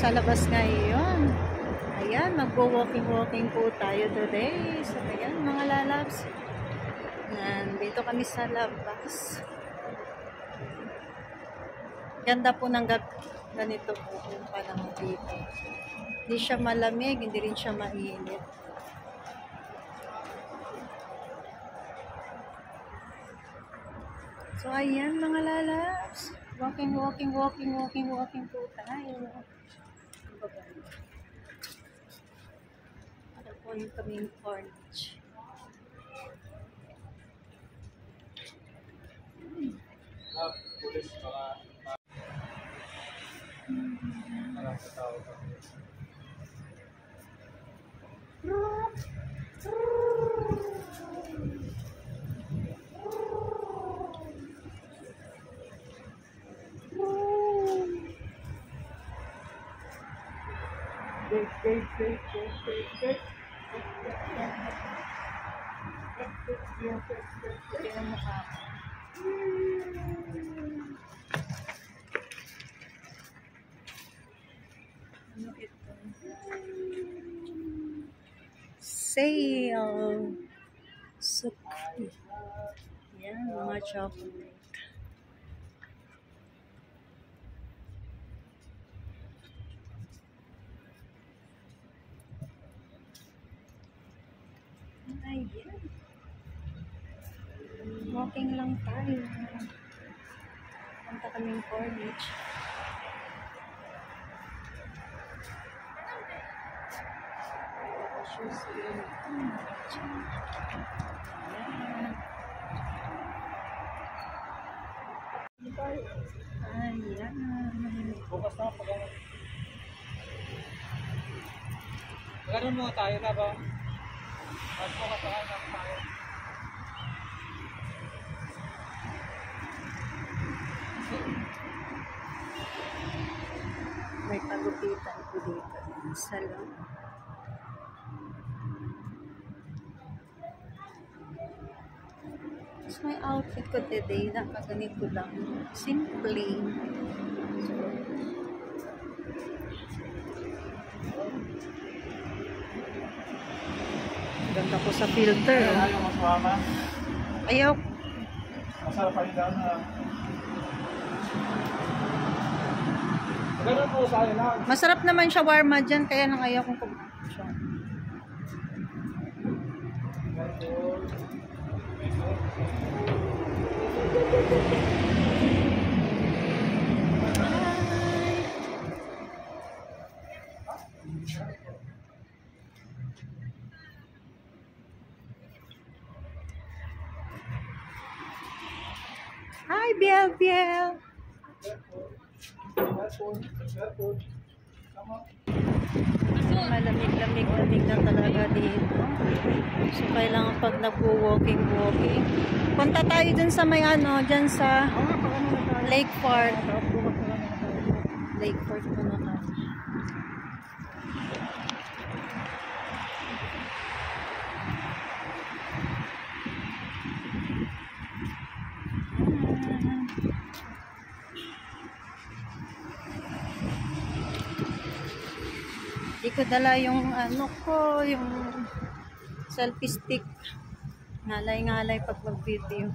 nasa labas ngayon. Ayan, magwo-walking po tayo today. So, ayan, mga lalabs. Nandito kami sa labas. Ganda po ng ganito po yung panahon dito. Hindi siya malamig, hindi rin siya mainit. So, ayan mga lalabs. Walking po tayo. Ano po yung kaming orange. Ano ito? Sale! So, yan, mga chocolate. Ayan. Walking lang tayo. Punta kaming Corniche. Ayan. Bukas na pag magkaroon mo tayo na ba? Magbukas na tayo. May pagupitan po dito. Salon. So, my outfit ko today, nakaganito lang. Simple. So, ganda ko sa filter. Ayaw masama. Ayaw. Masarap pa rin daw na. Magkaroon mo tayo na. Masarap naman shawarma dyan, kaya nang ayaw kong kumain siya. Hi, Biel Biel. Malamig na talaga dito. So, kailangan pag nag-walking. Punta tayo dun sa may dyan sa Lake Park. Lake Park muna tayo. Hindi ko dala yung yung selfie stick. Ngalay pag mag-video.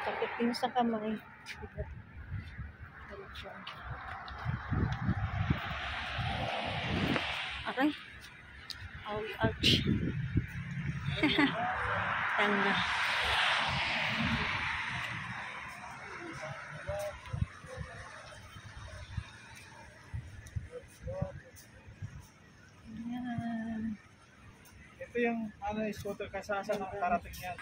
Sakit din sa kamay. Okay. Ouch. Tanga. Ayan. Ito yung scooter kasasa ng karating yan.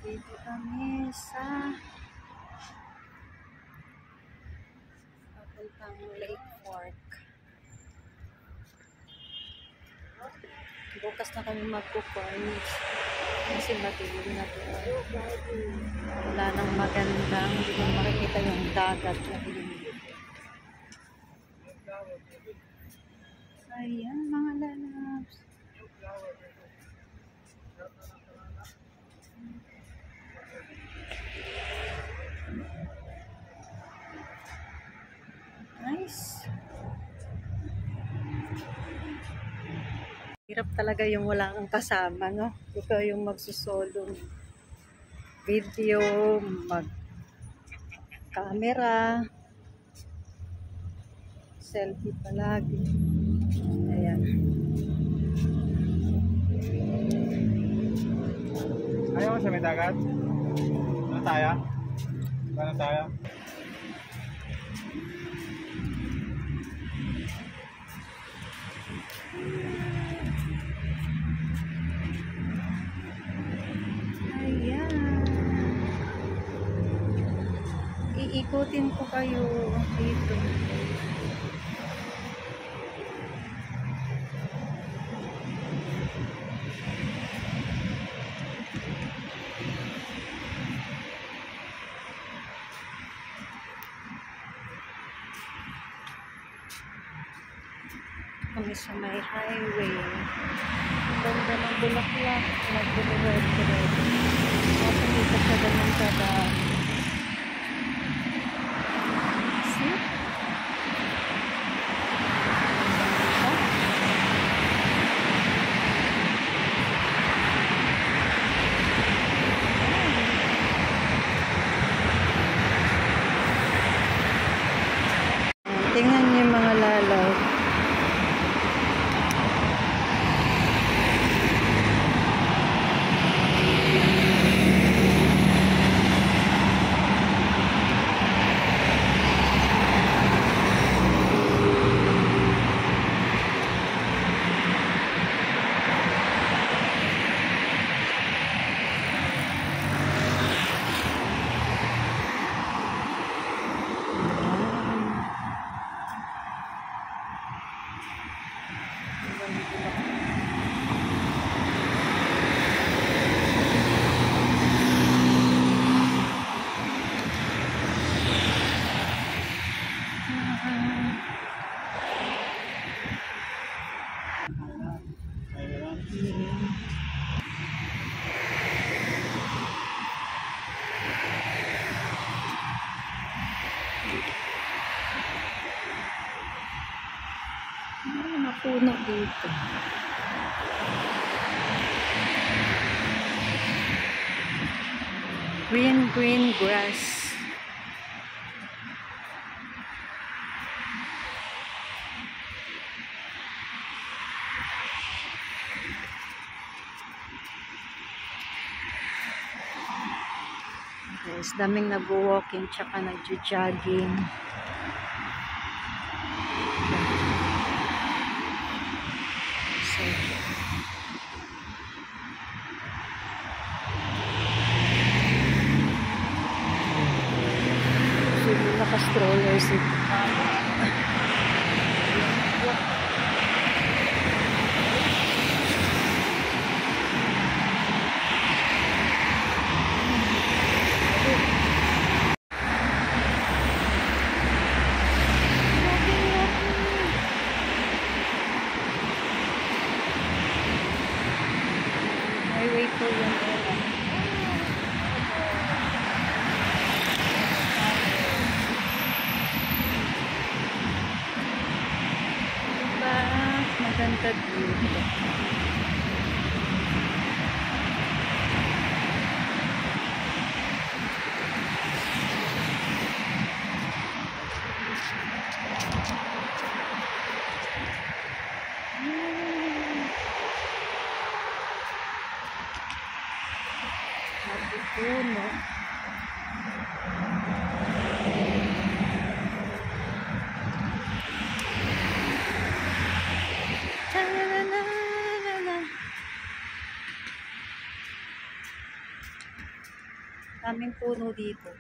Dito kami sa papuntang Lake Park. Bukas na kami magpo-Corniche. Kasi matuloy na to. Wala nang magandang, hindi mo makikita yung dagat na ililid. Ayan, mga lalabs. Nice. Hirap talaga yung wala kang kasama, no? Ikaw yung magsusolong video, mag-camera, selfie palagi. Ayan. Ayaw mo sa may dagat? Ano tayo? Ano tayo? Ayan. Iikutin ko kayo dito. Kami sa may highway. Ang ganda ng bulaklak. Nag-red-red. Tapos dito sa ganun kadaan. See? Tingnan niyo yung mga lalaw. Mga puno dito. Green grass. Guys, daming nag-walking tsaka nag-jogging. Naka-strollers ito. Highway po yun. Maganda dito. Puno. Daming puno dito.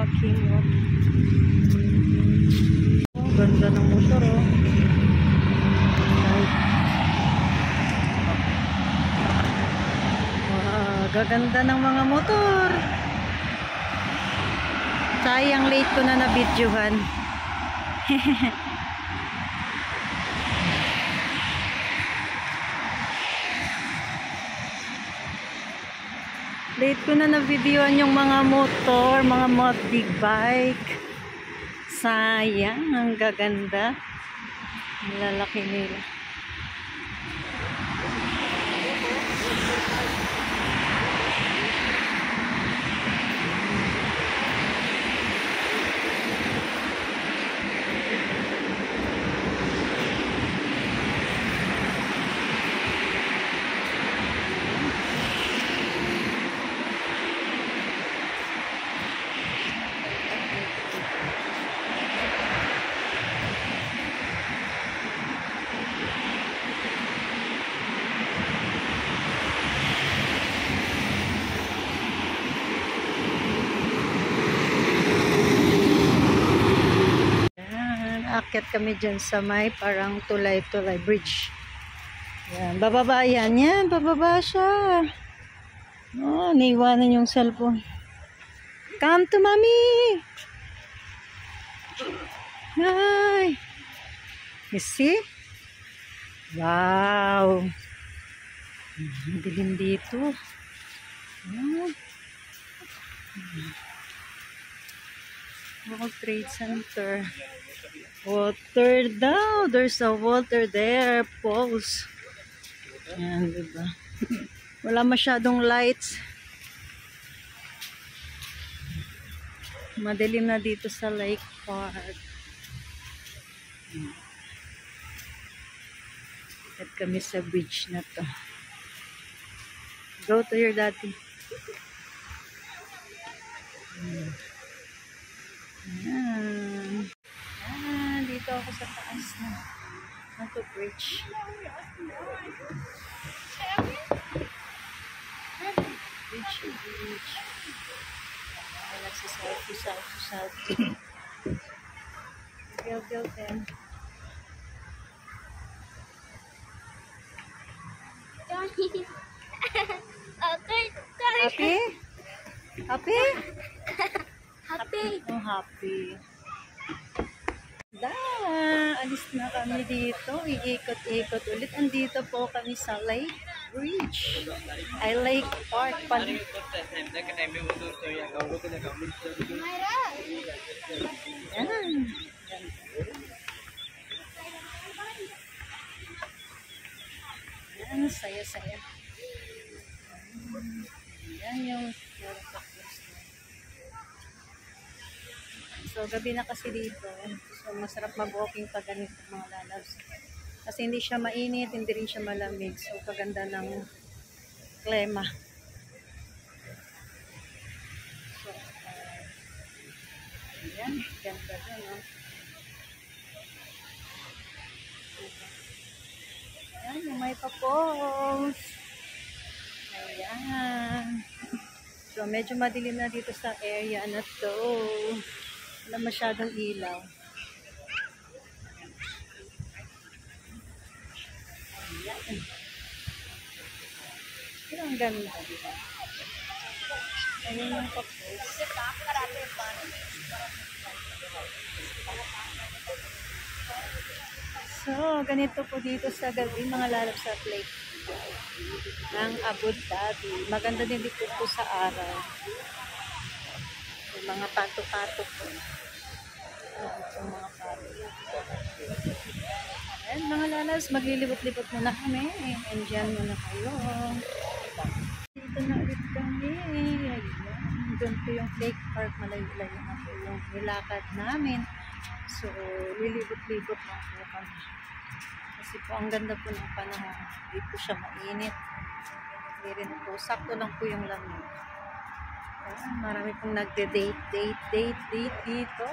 walking. Oh, ganda ng motor, oh. Wow, gaganda ng mga motor. Sayang late ko na na-videohan. Late ko na na-videohan yung mga motor, mga big bike. Sayang, ang gaganda. Ang lalaki nila. Aakyat kami dyan sa may parang tulay-tulay bridge. Yan, bababa yan. Yan, bababa siya. Oh, naiwanan yung cellphone. Come to mommy! Hi! You see? Wow! Dilim dito. World Trade Center. Water daw. There's a water there. Pulse. Ayan, diba? Wala masyadong lights. Madilim na dito sa Lake Park. At kami sa bridge na to. Go to your daddy. Ayan. Dito ako sa taas na ito bridge. Bridge. Nagsiselfie. Go then. Happy? Happy? Happy. Oh, happy. Alis na kami dito. Iikot-ikot ulit. Andito po kami sa Lake Bridge. Ay, Lake Park pala. Yan. Yan, saya-saya. Yan yung so, gabi na kasi dito. So, masarap mag-walking pag ganito mga lalabs. Kasi hindi siya mainit, hindi rin siya malamig. So, kaganda ng klima. So, ayan. Ganda dun, no? Ayan, yung may papos. Ayan. So, medyo madilim na dito sa area na to. Wala masyadong ilaw. Ayan. Pero ang ganda, diba? Ayan yung kapos. So, ganito po dito sa gabi, mga lalab sa lake ng Abu Dhabi. Maganda din dito po sa araw. Yung mga pato-pato po. Yung mga pato. Ayan, mga lalas, maglilibot-libot muna kami. Endiyan muna kayo. Dito na ulit kami. Ayan. Doon po yung Lake Park. Malayo-layo na po yung nilakad namin. So, lilibot-libot lang po kami. Kasi po, ang ganda po ng panahon. Hindi po siya mainit. Hindi rin po. Sakto lang po yung lamig. Ayan, marami pong nagde-date dito.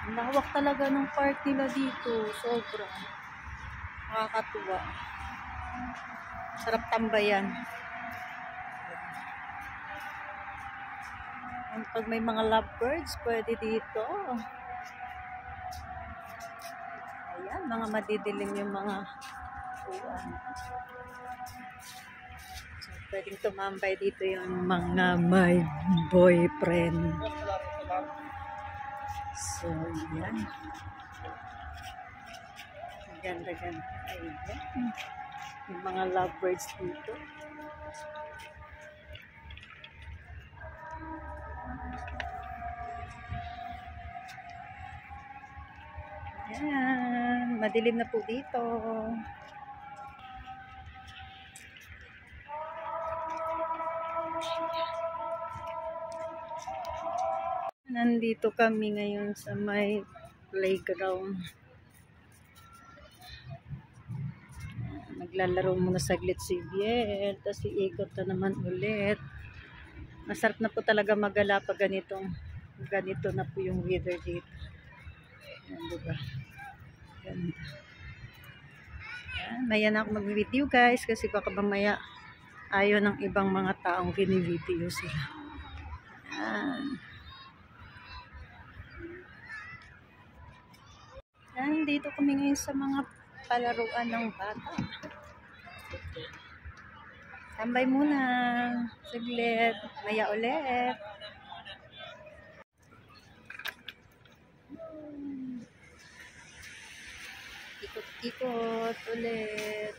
Lawak talaga ng park nila dito. Sobra. Nakakatuwa. Sarap tambayan. Yung pag may mga lovebirds, pwede dito. Ayan, mga madidilim yung mga uwan. So, pwedeng tumambay dito yung mga may boyfriend. So, yan. Ganda-ganda. Ayan. Yung mga lovebirds dito. Ayan. Madilim na po dito. Nandito kami ngayon sa may playground. Naglalaro muna saglit si Biel, tapos iikot na naman ulit. Masarap na po talaga magala pag ganito na po yung weather dito. Ayan, diba? Ganda. Ayan, maya na ako mag-video guys, kasi baka mamaya ayaw ng ibang mga taong bini-video sila. Ayan. Ayan, dito kami ngayon sa mga palaruan ng bata. Tambay muna. Saglit. Maya ulit. Ikot-ikot ulit.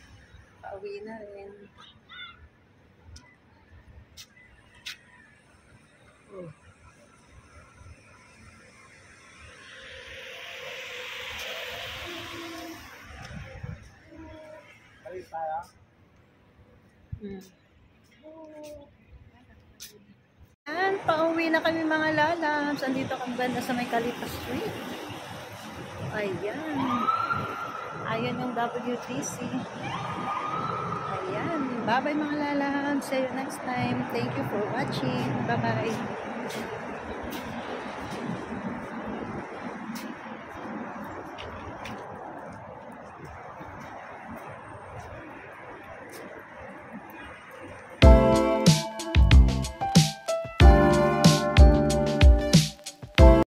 Pauwi na rin. Oh. Ayan, pauwi na kami mga lalabs. Andito kami banda sa may Calipa Street. Ayan. Ayan yung WTC. Ayan. Bye-bye mga lalabs. See you next time. Thank you for watching. Bye-bye.